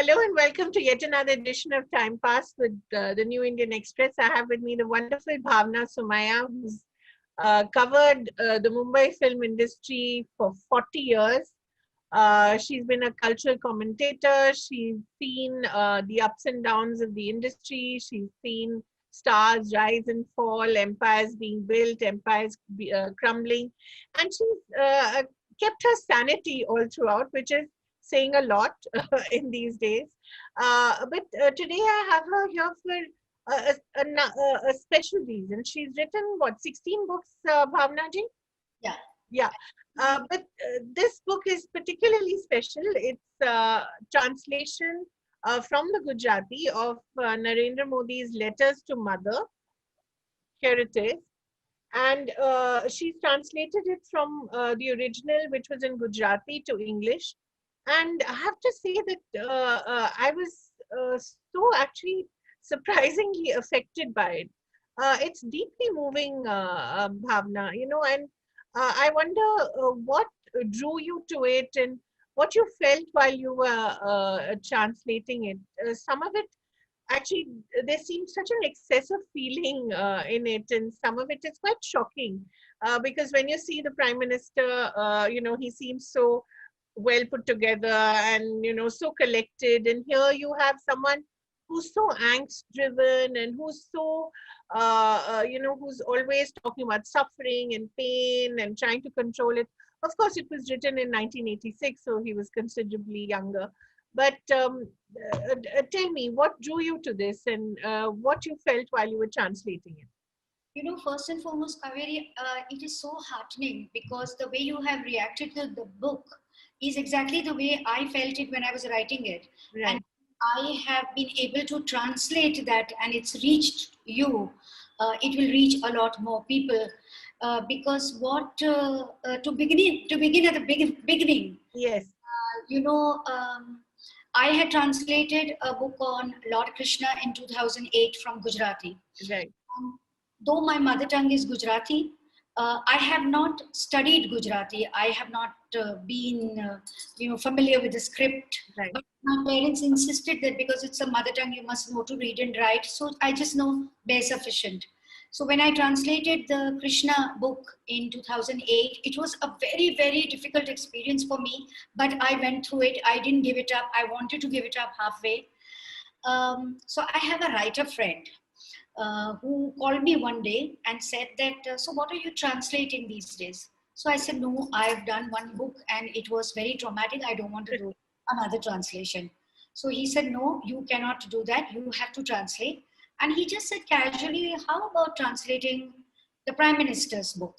Hello and welcome to yet another edition of Time Pass with the New Indian Express. I have with me the wonderful Bhawana Somaaya, who's covered the Mumbai film industry for 40 years. She's been a cultural commentator. She's seen the ups and downs of the industry. She's seen stars rise and fall, empires being built, empires crumbling. And she's kept her sanity all throughout, which is saying a lot in these days. But today I have her here for a special reason. She's written, what, 16 books, Bhavna ji? Yeah. Yeah. But this book is particularly special. It's translation from the Gujarati of Narendra Modi's letters to mother. Here it is. And she's translated it from the original, which was in Gujarati, to English. And I have to say that I was so actually surprisingly affected by it. It's deeply moving, Bhavna, and I wonder what drew you to it and what you felt while you were translating it. Some of it, actually, there seems such an excessive feeling in it, and some of it is quite shocking because when you see the Prime Minister, he seems so well put together and so collected, and here you have someone who's so angst driven and who's so who's always talking about suffering and pain and trying to control it. Of course, it was written in 1986, so he was considerably younger. But tell me, what drew you to this and what you felt while you were translating it? First and foremost, Kaveri, it is so heartening because the way you have reacted to the book is exactly the way I felt it when I was writing it. Right. And I have been able to translate that and it's reached you. It will reach a lot more people because to begin at the beginning. Yes. I had translated a book on Lord Krishna in 2008 from Gujarati. Right. Though my mother tongue is Gujarati, I have not studied Gujarati. I have not been, familiar with the script. Right. But my parents insisted that because it's a mother tongue, you must know to read and write. So I just know bare sufficient. So when I translated the Krishna book in 2008, it was a very, very difficult experience for me. But I went through it. I didn't give it up. I wanted to give it up halfway. So I have a writer friend who called me one day and said that, so what are you translating these days? So I said, no, I've done one book and it was very traumatic. I don't want to do another translation. So he said, no, you cannot do that. You have to translate. And he just said casually, how about translating the Prime Minister's book?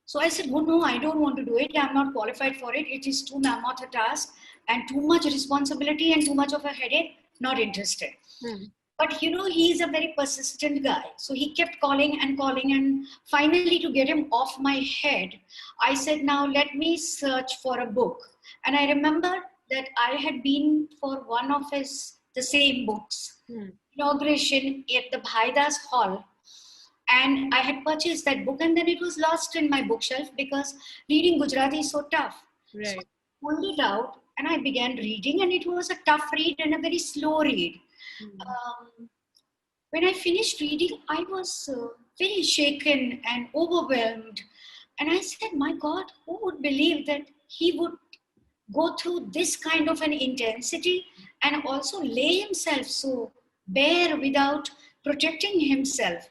So I said, oh, no, I don't want to do it. I'm not qualified for it. It is too mammoth a task and too much responsibility and too much of a headache. Not interested. But he's a very persistent guy. So he kept calling. And finally, to get him off my head, I said, now let me search for a book. And I remember that I had been for one of the same books, inauguration at the Bhaidas Hall. And I had purchased that book and then it was lost in my bookshelf because reading Gujarati is so tough. Right. So I pulled it out and I began reading, and it was a tough read and a very slow read. When I finished reading, I was very shaken and overwhelmed. And I said, my God, who would believe that he would go through this kind of an intensity and also lay himself so bare without protecting himself?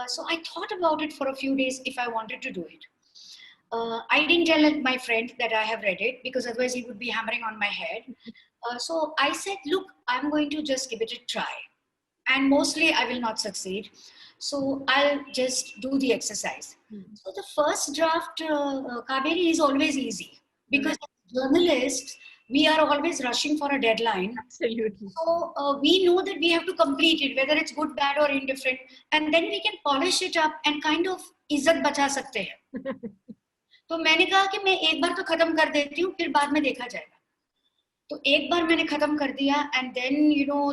So I thought about it for a few days if I wanted to do it. I didn't tell my friend that I have read it because otherwise he would be hammering on my head. So I said, look, I'm going to just give it a try. And mostly I will not succeed. So I'll just do the exercise. So the first draft, Kaveri, is always easy because as journalists, we are always rushing for a deadline. Absolutely. So we know that we have to complete it, whether it's good, bad or indifferent. And then we can polish it up and kind of इज्जत बचा सकते हैं. तो मैंने कहा कि मैं एक बार तो खत्म कर देती हूँ, फिर बाद में देखा जाएगा. तो एक बार मैंने खत्म कर दिया, and then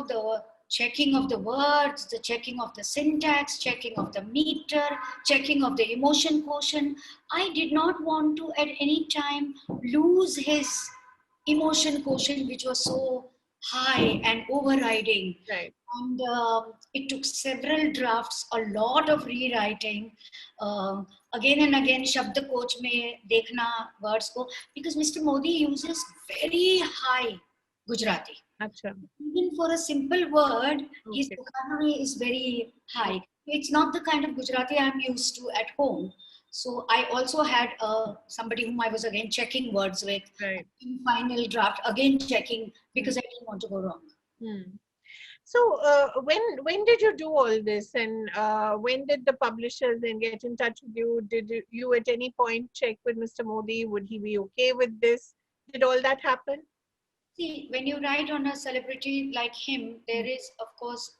the checking of the words, the checking of the syntax, checking of the meter, checking of the emotion quotient. I did not want to at any time lose his emotion quotient, which was so high and overriding. Right. And it took several drafts, a lot of rewriting. Again and again, Shabd Coach mein dekhna words ko, because Mr. Modi uses very high Gujarati. Acha. Even for a simple word, his Okay. vocabulary is very high. It's not the kind of Gujarati I'm used to at home. So I also had somebody whom I was again checking words with. Right. In final draft, again checking because I didn't want to go wrong. Hmm. So when did you do all this, and when did the publishers then get in touch with you? Did you at any point check with Mr. Modi? Would he be okay with this? Did all that happen? See, when you write on a celebrity like him, there is, of course,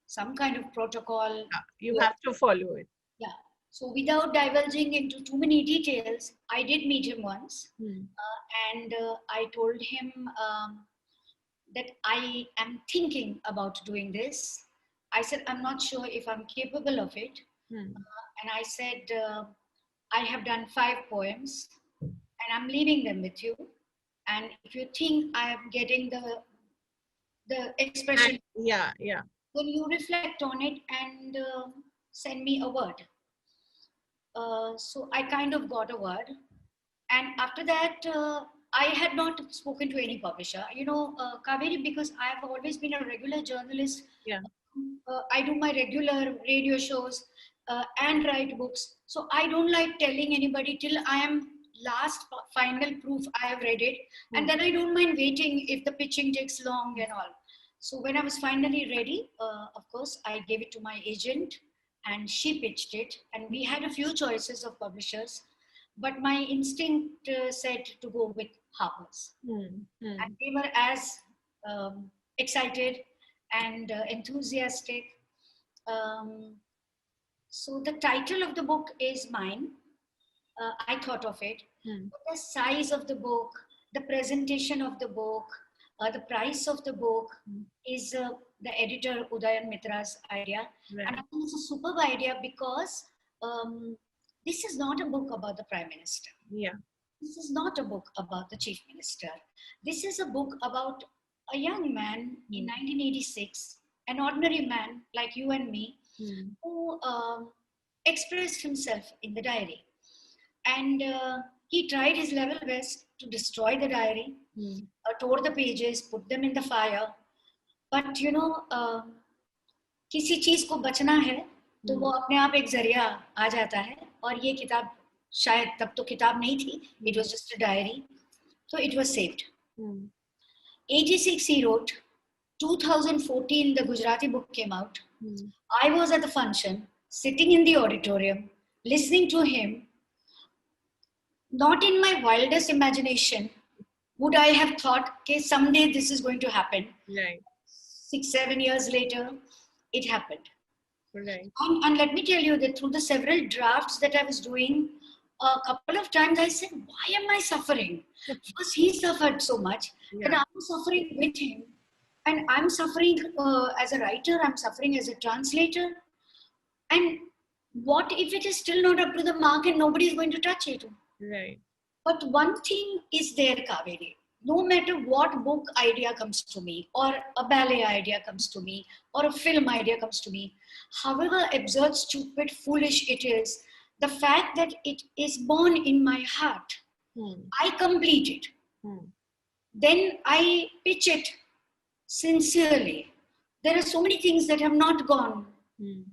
some kind of protocol. You have to follow it. Yeah. So without divulging into too many details, I did meet him once, and I told him that I am thinking about doing this. I said, I'm not sure if I'm capable of it. And I said, I have done 5 poems and I'm leaving them with you. And if you think I am getting the expression, Yeah, yeah. then you reflect on it and send me a word. So I kind of got a word. And after that, I had not spoken to any publisher. You know, Kaveri, because I have always been a regular journalist. Yeah. I do my regular radio shows and write books. So I don't like telling anybody till I am last final proof I have read it. And then I don't mind waiting if the pitching takes long and all. So when I was finally ready, of course, I gave it to my agent and she pitched it. And we had a few choices of publishers. But my instinct said to go with Harper's. And they were as excited and enthusiastic. So the title of the book is mine. I thought of it. But the size of the book, the presentation of the book, the price of the book is the editor Udayan Mitra's idea. Right. And I think it's a superb idea because this is not a book about the Prime Minister. Yeah. This is not a book about the Chief Minister. This is a book about a young man in 1986, an ordinary man like you and me, who expressed himself in the diary. And he tried his level best to destroy the diary, tore the pages, put them in the fire. But you know, किसी चीज को बचना है तो वो अपने आप एक जरिया आ जाता है. और ये किताब शायद तब तो किताब नहीं थी, it was just a diary, so it was saved. 86 he wrote, 2014 the Gujarati book came out. I was at the function, sitting in the auditorium, listening to him. Not in my wildest imagination would I have thought, okay, someday this is going to happen. Right. 6-7 years later, it happened. Right. And let me tell you that through the several drafts that I was doing, a couple of times I said, why am I suffering? Because he suffered so much, and I'm suffering with him. And I'm suffering as a writer, I'm suffering as a translator. And what if it is still not up to the mark and nobody is going to touch it? Right. But one thing is there, Kaveri. No matter what book idea comes to me, or a ballet idea comes to me, or a film idea comes to me, however absurd, stupid, foolish it is, the fact that it is born in my heart, I complete it. Then I pitch it sincerely. There are so many things that have not gone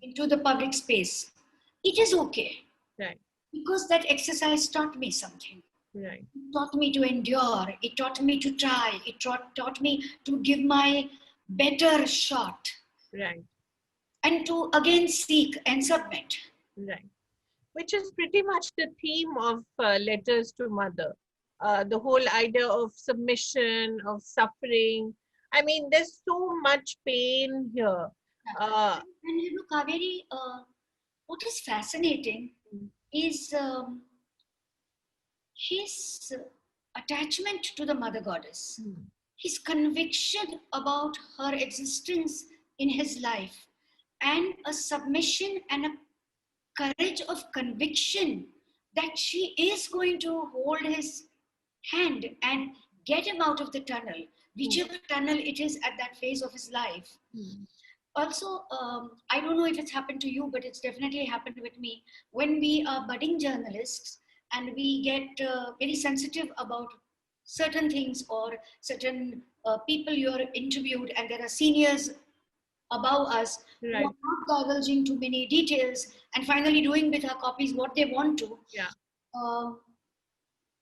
into the public space. It is okay. Right. Because that exercise taught me something. Right. It taught me to endure. It taught me to try. It taught me to give my better shot. Right. And to again seek and submit. Right. Which is pretty much the theme of Letters to Mother. The whole idea of submission, of suffering. I mean, there's so much pain here. And you know, Kaveri, what is fascinating is his attachment to the Mother Goddess, his conviction about her existence in his life, and a submission and a courage of conviction that she is going to hold his hand and get him out of the tunnel. whichever tunnel it is at that phase of his life. Mm. Also, I don't know if it's happened to you, but it's definitely happened with me. When we are budding journalists and we get very sensitive about certain things or certain people you're interviewed, and there are seniors above us who Right. are not divulging too many details and finally doing with our copies what they want to, Yeah. uh,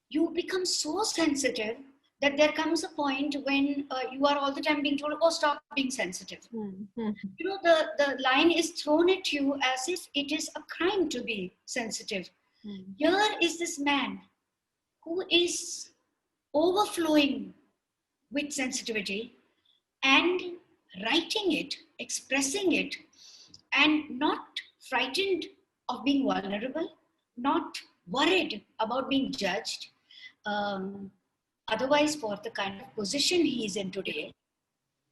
you become so sensitive that there comes a point when you are all the time being told, oh, stop being sensitive. Mm. Mm. You know, the line is thrown at you as if it is a crime to be sensitive. Mm. Here is this man who is overflowing with sensitivity and writing it, expressing it, and not frightened of being vulnerable, not worried about being judged. Um, Otherwise, for the kind of position he is in today,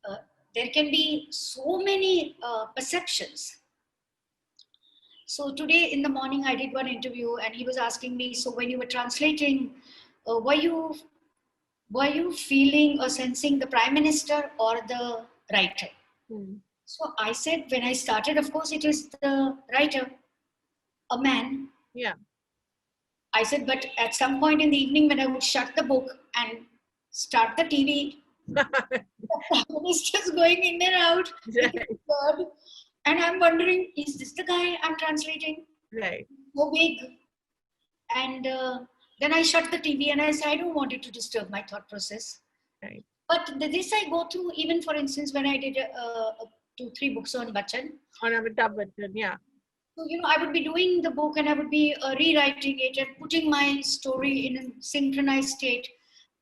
uh, there can be so many perceptions. So today in the morning, I did one interview, and he was asking me, so when you were translating, were you feeling or sensing the prime minister or the writer? Mm. So I said, when I started, of course, it is the writer, a man. Yeah. I said, but at some point in the evening, when I would shut the book and start the TV, the prime minister's going in and out with his Right. word, and I'm wondering, is this the guy I'm translating? Right. So big. And then I shut the TV and I said, I don't want it to disturb my thought process. Right. But this I go through, even for instance, when I did 2-3 books on Bachchan. On Amitabh Bachchan. Yeah. So, you know, I would be doing the book and I would be rewriting it and putting my story in a synchronized state.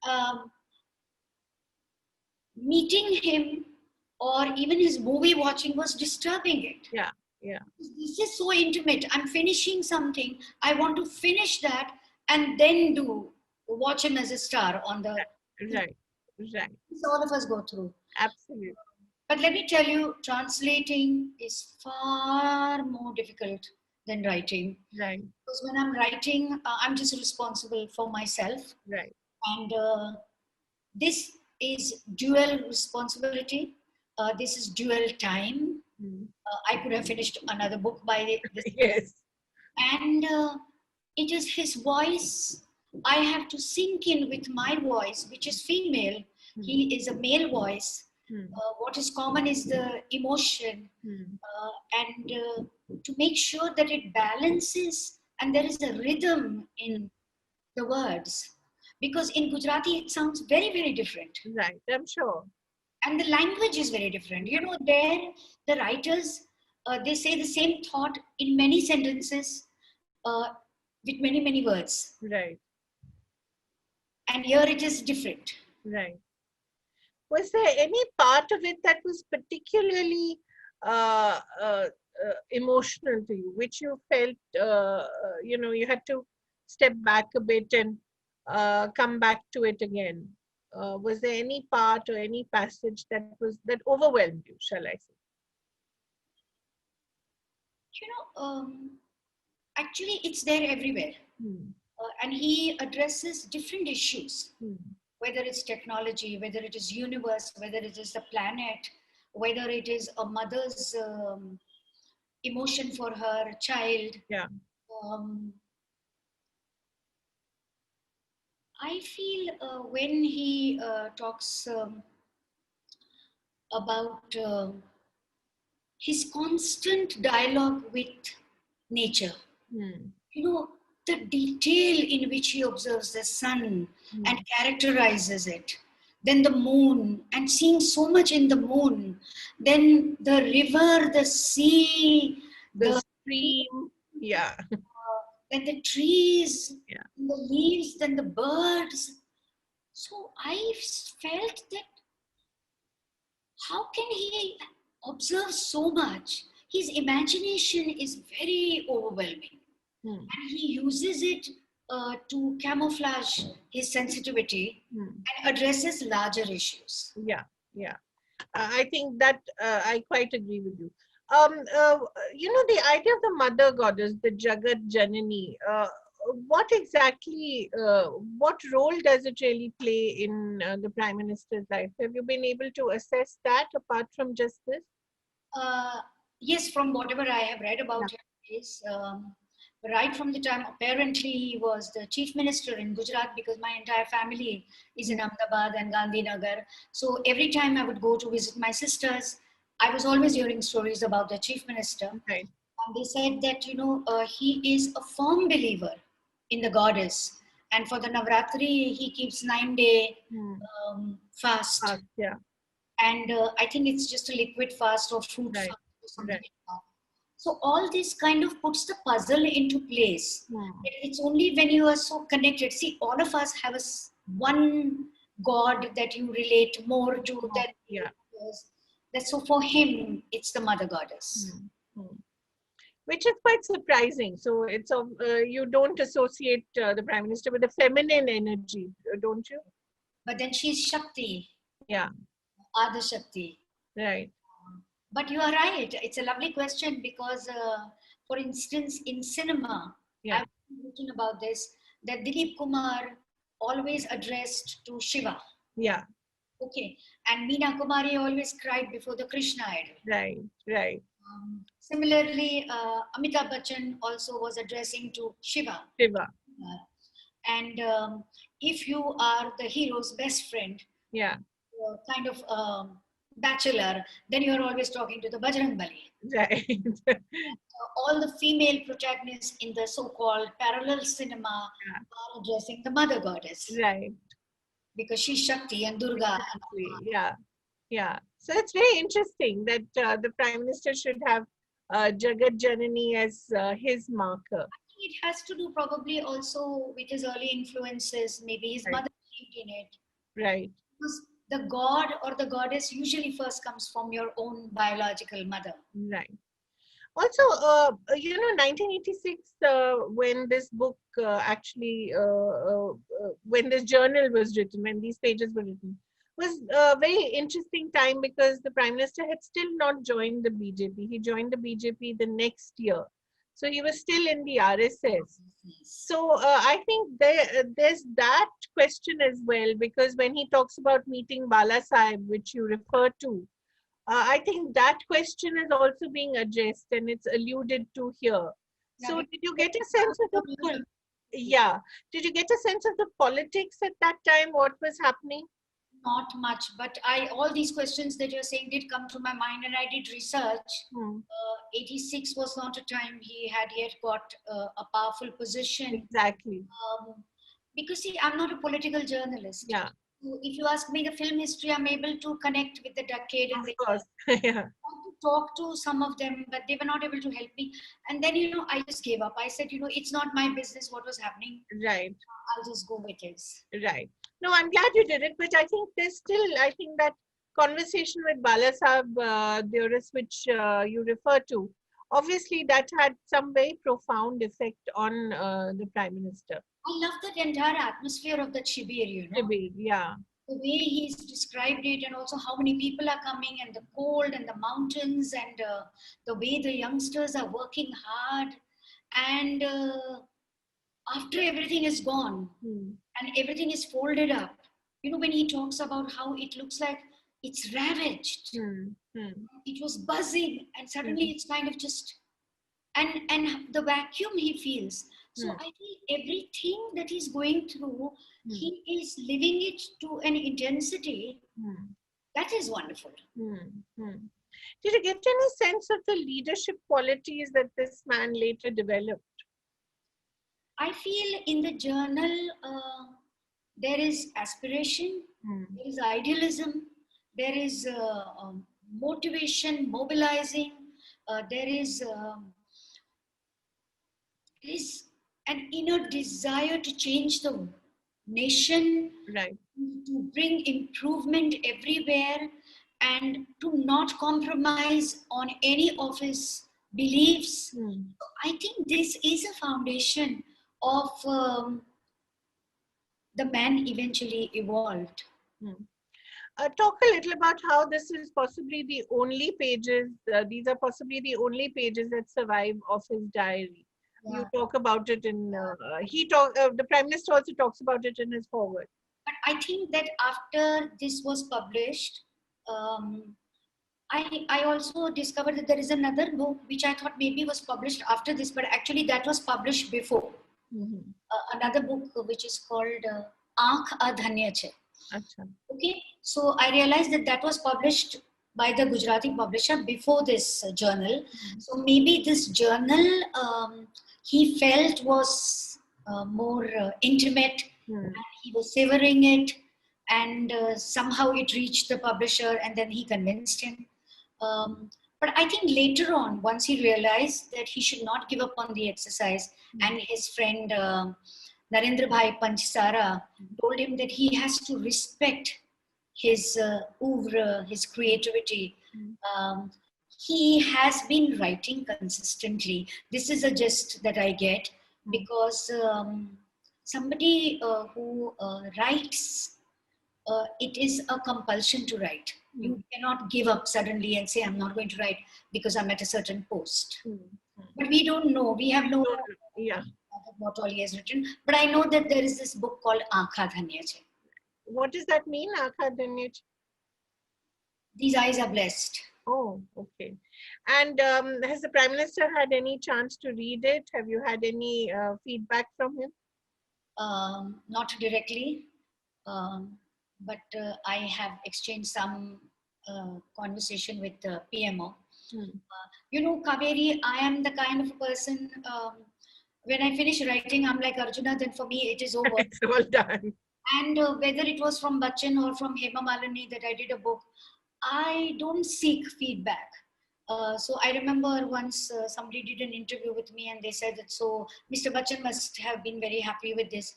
Um, Meeting him or even his movie watching was disturbing it. Yeah. Yeah. This is so intimate. I'm finishing something. I want to finish that and then do watch him as a star on the. Right. Right. This all of us go through. Absolutely. But let me tell you, translating is far more difficult than writing. Right. Because when I'm writing, I'm just responsible for myself. Right. And this is dual responsibility. This is dual time. Mm. I could have finished another book by this. Yes. And it is his voice. I have to sink in with my voice, which is female. He is a male voice. Mm. What is common is the emotion, Mm. and to make sure that it balances and there is a rhythm in the words. Because in Gujarati, it sounds very, very different. Right. I'm sure. And the language is very different. You know, there, the writers, they say the same thought in many sentences uh, with many, many words. Right. And here it is different. Right. Was there any part of it that was particularly emotional to you, which you felt, you had to step back a bit and come back to it again? Was there any part or any passage that overwhelmed you, shall I say? You know, actually, it's there everywhere. Hmm. And he addresses different issues, Hmm. whether it's technology, whether it is universe, whether it is the planet, whether it is a mother's emotion for her child. Yeah. Um, I feel when he talks about his constant dialogue with nature, Hmm. you know, the detail in which he observes the sun Hmm. and characterizes it, then the moon, and seeing so much in the moon, then the river, the sea, The stream. Yeah. then the trees, Yeah. the leaves, then the birds. So I felt that how can he observe so much? His imagination is very overwhelming. Hmm. And he uses it to camouflage his sensitivity Hmm. and addresses larger issues. Yeah. Yeah. I think that I quite agree with you. The idea of the mother goddess, the Jagat Janani, what exactly, what role does it really play in the Prime Minister's life? Have you been able to assess that apart from just this? Uh, yes, from whatever I have read Yeah. about him, is right from the time apparently he was the chief minister in Gujarat, because my entire family is in Ahmedabad and Gandhinagar. So every time I would go to visit my sisters, I was always hearing stories about the chief minister. Right. And they said that, he is a firm believer in the goddess. And for the Navratri, he keeps 9-day fast. Yeah. And I think it's just a liquid fast or fruit Right. fast or something Right. like that. So all this kind of puts the puzzle into place. Hmm. It's only when you are so connected. See, all of us have one God that you relate more to than Yeah. others. That so for him, it's the mother goddess. Hmm. Hmm. Which is quite surprising. So it's you don't associate the Prime Minister with the feminine energy, don't you? But then she's Shakti, Yeah. Ada Shakti. Right. But you are right. It's a lovely question because, for instance, in cinema, Yeah. I've written about this, that Dilip Kumar always addressed to Shiva. Yeah. Okay. And Meena Kumari always cried before the Krishna idol. Right. Right. Similarly, Amitabh Bachchan also was addressing to Shiva. Shiva. And if you are the hero's best friend, Yeah. kind of bachelor, then you're always talking to the Bajrang Bali. Right. All the female protagonists in the so-called parallel cinema are addressing the mother goddess Right. because she's Shakti and Durga. Exactly. Yeah. Yeah. So it's very interesting that the Prime Minister should have Jagat Janani as his marker. It has to do probably also with his early influences. Maybe his Right. mother believed in it. Right. Because the god or the goddess usually first comes from your own biological mother. Right. Also, 1986, when this book when this journal was written, when these pages were written, was a very interesting time because the Prime Minister had still not joined the BJP. He joined the BJP the next year. So he was still in the RSS. So I think there's that question as well, because when he talks about meeting Bala Sahib, which you refer to, I think that question is also being addressed and it's alluded to here. So did you get a sense of yeah, did you get a sense of the politics at that time, what was happening? Not much, but all these questions that you're saying did come to my mind, and I did research. 86 was not a time he had yet got a powerful position. Exactly. Because see, I'm not a political journalist. Yeah. So if you ask me the film history, I'm able to connect with the decade and Of the course. Yeah. to talk to some of them, but they were not able to help me. And then, I just gave up. I said, it's not my business what was happening. Right. I'll just go with it. Right. No, I'm glad you did it, but I think there's still, I think that conversation with Bala Sahib, Deoris, which you refer to, obviously that had some very profound effect on the Prime Minister. I love that entire atmosphere of the Shibir, Shibir, yeah. The way he's described it, and also how many people are coming, and the cold and the mountains, and the way the youngsters are working hard. And after everything is gone and everything is folded up, when he talks about how it looks like it's ravaged, it was buzzing, and suddenly it's kind of just, and the vacuum he feels. So I feel everything that he's going through, he is living it to an intensity that is wonderful. Did you get any sense of the leadership qualities that this man later developed? I feel in the journal there is aspiration, there is idealism, there is motivation, mobilizing, there is an inner desire to change the nation, right, to bring improvement everywhere, and to not compromise on any of his beliefs. I think this is a foundation of the man eventually evolved. Talk a little about how this is possibly the only pages, these are possibly the only pages that survive of his diary. You Yeah. talk about it in, the Prime Minister also talks about it in his foreword. But I think that after this was published, um, I also discovered that there is another book which I thought maybe was published after this, but actually that was published before. Mm-hmm. Another book which is called Aankh Adhanya Che. Acha. Okay, so I realized that that was published by the Gujarati publisher before this journal. So maybe this journal he felt was more intimate. Hmm. He was savoring it, and somehow it reached the publisher, and then he convinced him. But I think later on, once he realized that he should not give up on the exercise, and his friend Narendra Bhai Panchsara told him that he has to respect his oeuvre, his creativity. Um, he has been writing consistently. This is a gist that I get because somebody who writes, it is a compulsion to write. You cannot give up suddenly and say, I'm not going to write because I'm at a certain post. But we don't know. We have no Yeah. what all he has written. But I know that there is this book called Aankha Dhanya Che. What does that mean, Akadanyaj? These eyes are blessed. Oh, okay. And has the Prime Minister had any chance to read it? Have you had any feedback from him? Not directly, but I have exchanged some conversation with the PMO. You know, Kaveri, I am the kind of person, when I finish writing, I'm like Arjuna, then for me it is over. It's all done. And whether it was from Bachchan or from Hema Malini that I did a book, I don't seek feedback. So I remember once somebody did an interview with me and they said that, so Mr. Bachchan must have been very happy with this.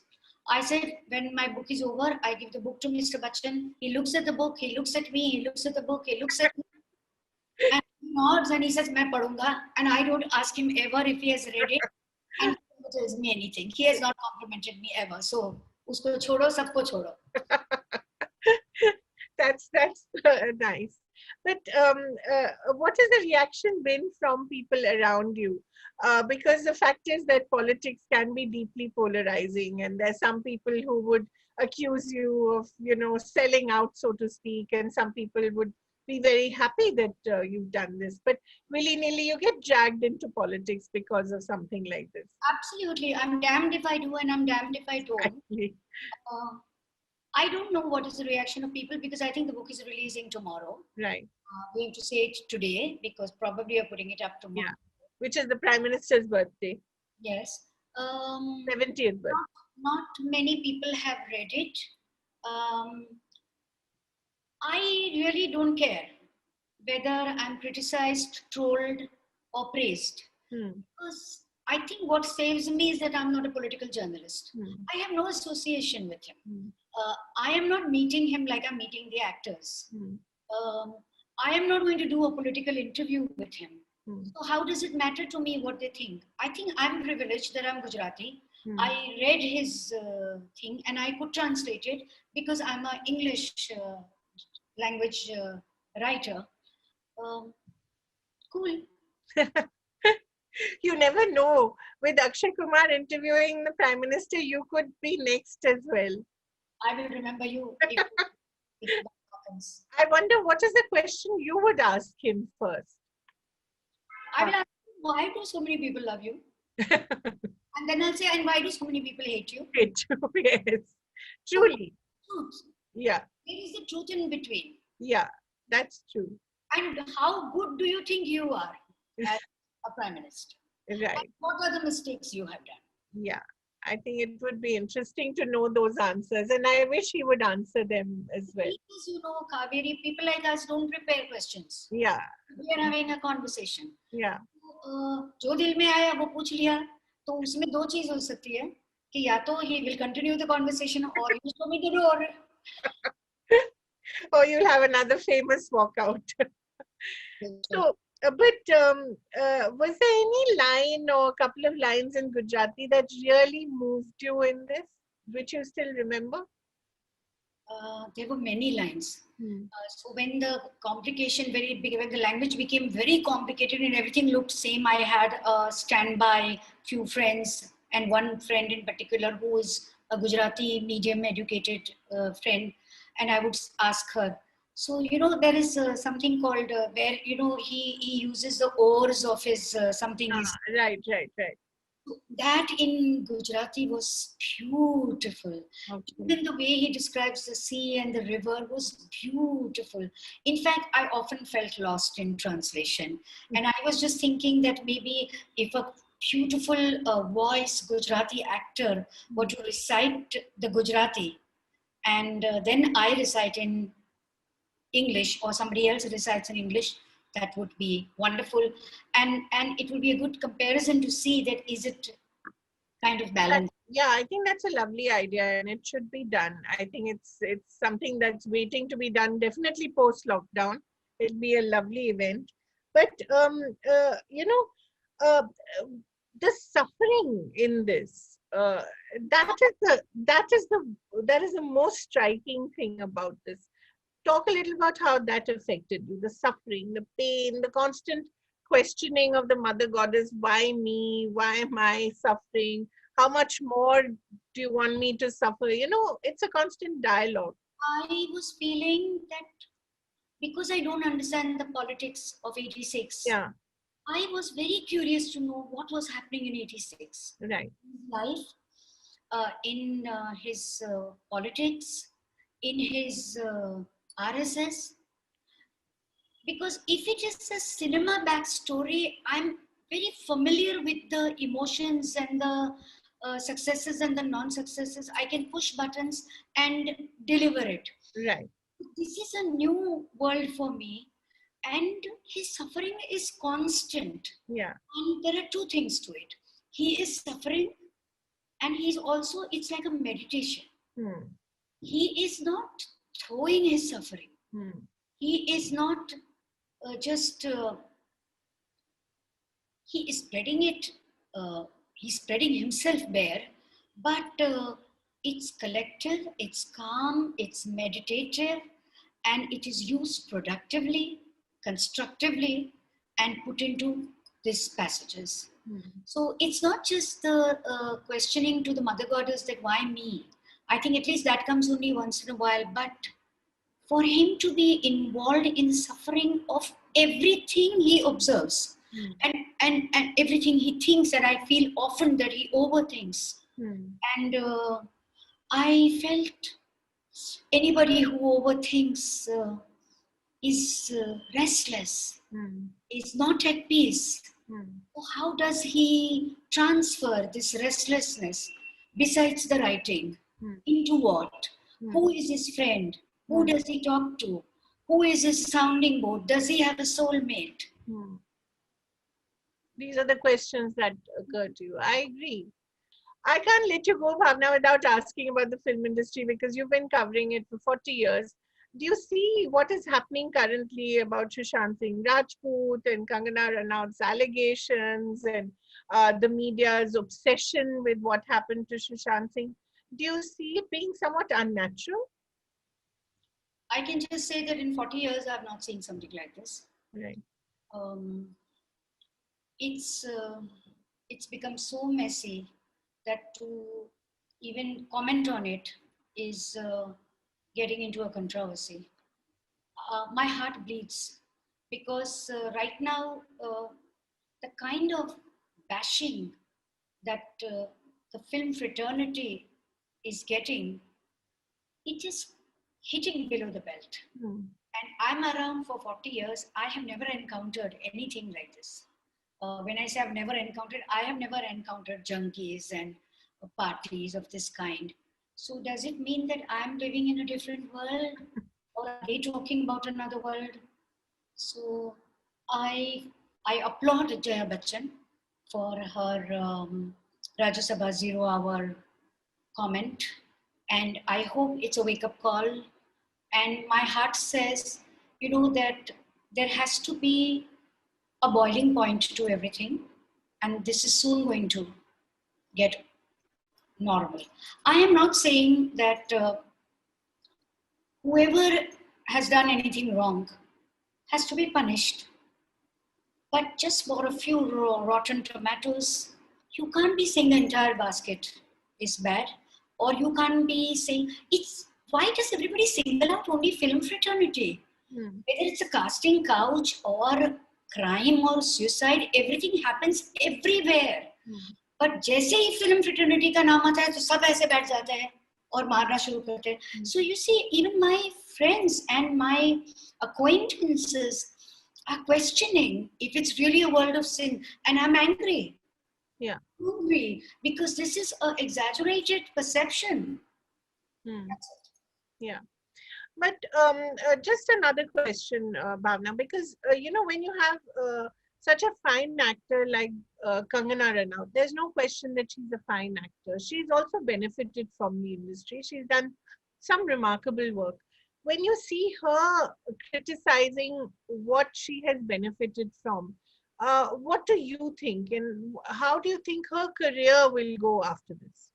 I said, when my book is over, I give the book to Mr. Bachchan. He looks at the book, he looks at me, he looks at the book, he looks at me, and he nods and he says, "Main padunga." And I don't ask him ever if he has read it, and he never tells me anything. He has not complimented me ever. So, usko chodo, sabko chodo. That's nice. But what has the reaction been from people around you? Because the fact is that politics can be deeply polarizing, and there's some people who would accuse you of, selling out, so to speak, and some people would be very happy that you've done this. But willy-nilly, you get dragged into politics because of something like this. Absolutely. I'm damned if I do and I'm damned if I don't. Exactly. I don't know what is the reaction of people because I think the book is releasing tomorrow. Right. We have to say it today because probably you're putting it up tomorrow. Yeah. Which is the Prime Minister's birthday. Yes. 70th birthday. Not many people have read it. I really don't care whether I'm criticized, trolled, or praised. Because I think what saves me is that I'm not a political journalist. I have no association with him. I am not meeting him like I'm meeting the actors. I am not going to do a political interview with him. So how does it matter to me what they think? I think I'm privileged that I'm Gujarati. I read his thing and I could translate it because I'm an English language writer. Cool. You never know. With Akshay Kumar interviewing the Prime Minister, you could be next as well. I will remember you if that happens. I wonder what is the question you would ask him first? I will ask him, why do so many people love you? And then I'll say, and why do so many people hate you? Hate you, yes. Truly. Truth. Yeah. There is the truth in between. Yeah, that's true. And how good do you think you are as a Prime Minister? Right. And what are the mistakes you have done? Yeah. I think it would be interesting to know those answers, and I wish he would answer them as well. Because, you know, Kaveri, people like us don't prepare questions. Yeah. We are having a conversation. Yeah. जो दिल में आया वो पूछ लिया तो उसमें दो चीज हो सकती है कि या तो he will continue the conversation or you show me the door. Or you'll have another famous walkout. So, but was there any line or a couple of lines in Gujarati that really moved you in this, which you still remember? There were many lines. So when the complication very big, when the language became very complicated and everything looked same, I had a standby few friends, and one friend in particular who is a Gujarati medium educated friend, and I would ask her. So there is something called where he uses the oars of his something. Right. That in Gujarati was beautiful. Okay. Even the way he describes the sea and the river was beautiful. In fact, I often felt lost in translation. And I was just thinking that maybe if a beautiful voice Gujarati actor were to recite the Gujarati, and then I recite in English, or somebody else recites in English, that would be wonderful. And it will be a good comparison to see that is it kind of balance. Yeah, I think that's a lovely idea, and it should be done. I think it's something that's waiting to be done. Definitely post lockdown, it'll be a lovely event. But uh, the suffering in this, that is the most striking thing about this. Talk a little about how that affected you, the suffering, the pain, the constant questioning of the mother goddess. Why me? Why am I suffering? How much more do you want me to suffer? It's a constant dialogue. I was feeling that because I don't understand the politics of 86, Yeah, I was very curious to know what was happening in 86. right. His life, in his politics, in his RSS. Because if it is a cinema backstory, I'm very familiar with the emotions and the successes and the non-successes. I can push buttons and deliver it. Right. This is a new world for me, and his suffering is constant. Yeah. And there are two things to it. He is suffering, and he's also, it's like a meditation. He is not throwing his suffering. He is not just he is spreading it, he's spreading himself bare, but it's collective, it's calm, it's meditative, and it is used productively, constructively, and put into these passages. So it's not just the questioning to the mother goddess that why me. I think at least that comes only once in a while, but for him to be involved in the suffering of everything he observes, and everything he thinks, and I feel often that he overthinks. And I felt anybody who overthinks is restless, is not at peace. So how does he transfer this restlessness besides the writing into what? Who is his friend? Who does he talk to? Who is his sounding board? Does he have a soulmate? These are the questions that occur to you. I agree. I can't let you go, Bhavna, without asking about the film industry, because you've been covering it for 40 years. Do you see what is happening currently about Sushant Singh Rajput and Kangana Ranaut's allegations and the media's obsession with what happened to Sushant Singh? Do you see it being somewhat unnatural? I can just say that in 40 years, I've not seen something like this. Right. It's become so messy that to even comment on it is getting into a controversy. My heart bleeds because right now the kind of bashing that the film fraternity is getting, it is hitting below the belt. And I'm around for 40 years. I have never encountered anything like this. When I say I've never encountered, I have never encountered junkies and parties of this kind. So does it mean that I'm living in a different world? Or are they talking about another world? So I applaud Jaya Bachchan for her Rajya Sabha 0 hour comment. And I hope it's a wake-up call. And my heart says, that there has to be a boiling point to everything. And this is soon going to get normal. I am not saying that whoever has done anything wrong has to be punished. But just for a few rotten tomatoes, you can't be saying the entire basket is bad, or you can't be saying it's. Why does everybody single out only film fraternity? Hmm. Whether it's a casting couch or crime or suicide, everything happens everywhere. But जैसे ही film fraternity का नाम आता है तो सब ऐसे बैठ जाते हैं और मारना शुरू करते हैं. So you see, even my friends and my acquaintances are questioning if it's really a world of sin, and I'm angry. Yeah. Angry because this is an exaggerated perception. Yeah. But just another question, Bhavna, because when you have such a fine actor like Kangana Ranaut, there's no question that she's a fine actor. She's also benefited from the industry. She's done some remarkable work. When you see her criticizing what she has benefited from, what do you think, and how do you think her career will go after this?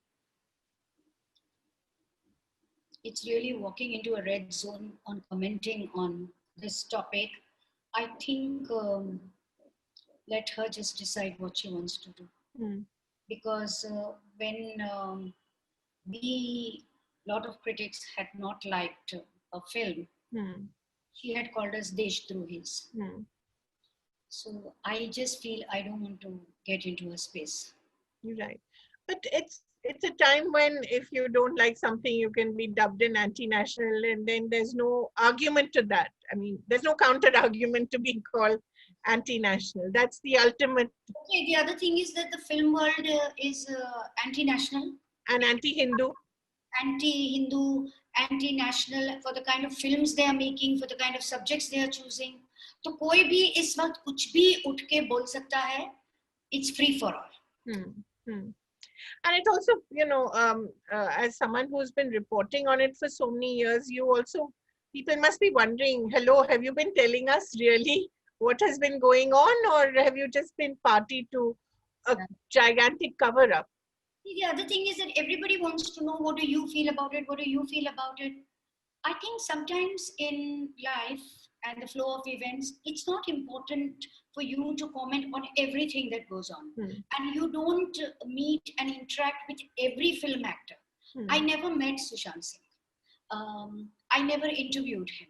It's really walking into a red zone on commenting on this topic. I think let her just decide what she wants to do. Because when a lot of critics had not liked a film, she had called us Deshdrohis. So I just feel I don't want to get into her space. Right. But it's a time when if you don't like something, you can be dubbed an anti-national, and then there's no argument to that. I mean, there's no counter argument to being called anti-national. That's the ultimate. Okay, the other thing is that the film world is anti-national. And anti-Hindu. Anti-Hindu, anti-national for the kind of films they are making, for the kind of subjects they are choosing. तो कोई भी इस वक्त कुछ भी उठ के बोल सकता है. It's free for all. And it also, as someone who's been reporting on it for so many years, people must be wondering, hello, have you been telling us really what has been going on, or have you just been party to a gigantic cover-up? The other thing is that everybody wants to know, what do you feel about it? What do you feel about it? I think sometimes in life and the flow of events, it's not important for you to comment on everything that goes on. And you don't meet and interact with every film actor. I never met Sushant Singh. I never interviewed him.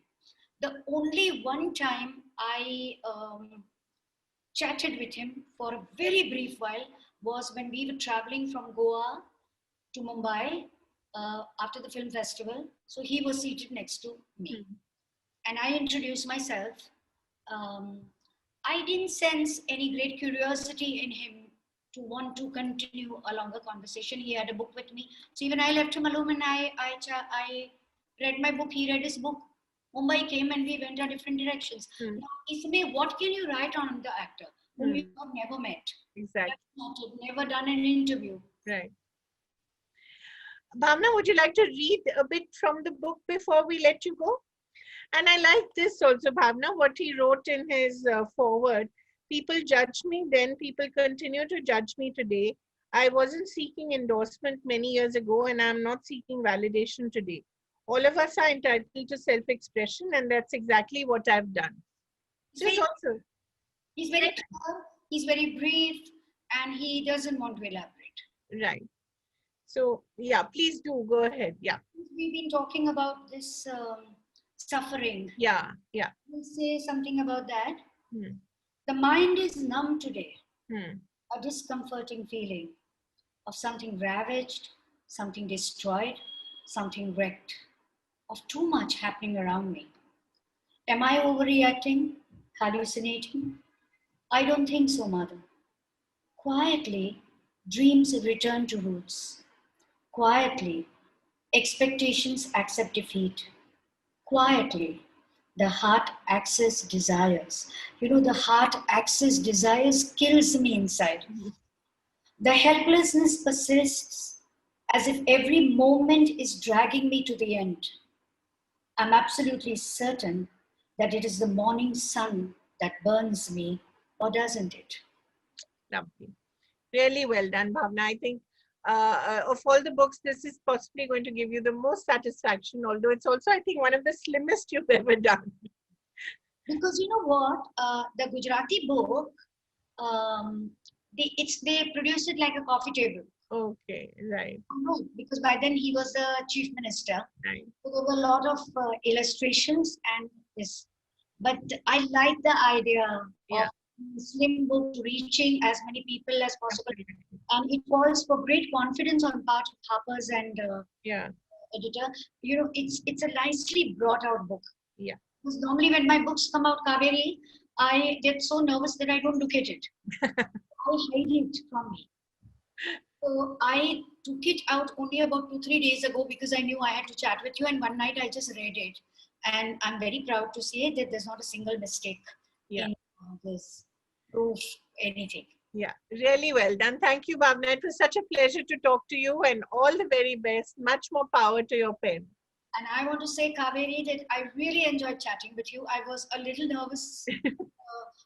The only one time I chatted with him for a very brief while was when we were traveling from Goa to Mumbai after the film festival. So he was seated next to me. And I introduced myself. I didn't sense any great curiosity in him to want to continue a longer conversation. He had a book with me. So even I left him alone and I read my book. He read his book. Mumbai came and we went in different directions. Now, Isme, what can you write on the actor whom you have never met? Exactly. Never done an interview. Right. Bhavna, would you like to read a bit from the book before we let you go? And I like this also, Bhavna, what he wrote in his foreword. People judge me then, people continue to judge me today. I wasn't seeking endorsement many years ago, and I'm not seeking validation today. All of us are entitled to self-expression, and that's exactly what I've done. He's very clear, he's very brief, and he doesn't want to elaborate. Right. So, yeah, please do go ahead. Yeah. We've been talking about this suffering. Yeah. We'll say something about that. The mind is numb today. A discomforting feeling of something ravaged, something destroyed, something wrecked, of too much happening around me. Am I overreacting? Hallucinating? I don't think so, Mother. Quietly, dreams return to roots. Quietly, expectations accept defeat. Quietly, the heart access desires. The heart access desires kills me inside. The helplessness persists as if every moment is dragging me to the end. I'm absolutely certain that it is the morning sun that burns me, or doesn't it? Lovely. Really well done, Bhavna. I think of all the books, this is possibly going to give you the most satisfaction, although it's also, I think, one of the slimmest you've ever done. Because you know what, the Gujarati book, they produced it like a coffee table. Okay, right. No, because by then he was the chief minister. Right. So there were a lot of illustrations and this. But I like the idea Yeah. of slim book reaching as many people as possible, and it calls for great confidence on part of Harper's and Yeah. editor. You know, it's a nicely brought out book. Yeah. Because normally when my books come out, Kaveri, I get so nervous that I don't look at it. I hide it from me. So I took it out only about 2-3 days ago because I knew I had to chat with you, and one night I just read it, and I'm very proud to say that there's not a single mistake in this proof anything. Yeah, really well done. Thank you, Bhavna. It was such a pleasure to talk to you, and all the very best. Much more power to your pen. And I want to say, Kaveri, that I really enjoyed chatting with you. I was a little nervous.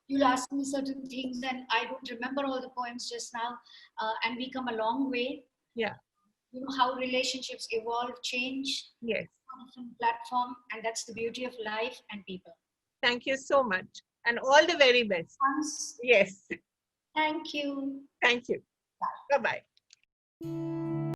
You'll ask me certain things, and I don't remember all the poems just now. And we come a long way. Yeah. You know how relationships evolve, change. Yes. On a different platform, and that's the beauty of life and people. Thank you so much, and all the very best. Thanks. Yes. Thank you. Thank you. Bye bye.